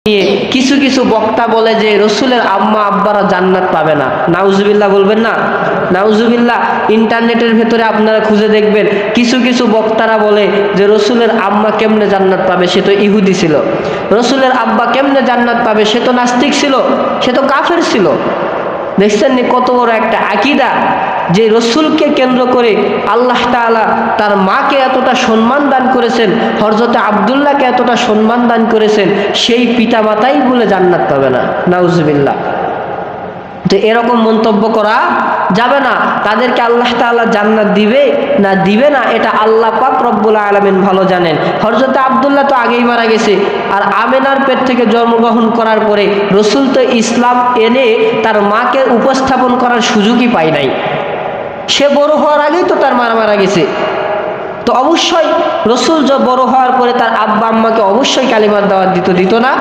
নিয়ে কিছু কিছু বক্তা বলে যে রসুলের আম্মা আব্বারা জান্নাত পাবে না। নাউজুবিল্লাহ বলবেন না? নাউজুবিল্লাহ। ইন্টারনেটের ভেতরে আপনারা খুঁজে দেখবেন, কিছু কিছু বক্তারা বলে যে রসুলের আম্মা কেমনে জান্নাত পাবে, সে তো ইহুদি ছিল। রসুলের আব্বা কেমনে জান্নাত পাবে, সে তো নাস্তিক ছিল, সে তো কাফের ছিল। দেখছেন নি কত বড় একটা আকীদা, যে রসুলকে কেন্দ্র করে আল্লাহ তাআলা তার মাকে এতটা সম্মান দান করেছেন, হযরত আব্দুল্লাহকে এতটা সম্মান দান করেছেন, সেই পিতামাতাই বলে জান্নাত পাবে না। নাউজুবিল্লাহ। তো এরকম মন্তব্য করা যাবে না। তাদেরকে আল্লাহ তাআলা জান্নাত দিবে না দিবে না, এটা আল্লাহ পাক রব্বুল আলামিন ভালো জানেন। হযরত আব্দুল্লাহ তো আগেই মারা গেছে, আর আমেনার পেট থেকে জন্মগ্রহণ করার পরে রসুল তো ইসলাম এনে তার মাকে উপস্থাপন করার সুযোগই পায় নাই। সে বড় হওয়ার আগেই তো তার মারা গেছে। তো অবশ্যই রসুল বড় হওয়ার পরে তার আব্বা আম্মাকে অবশ্যই কালিমার দাওয়াত দিত না?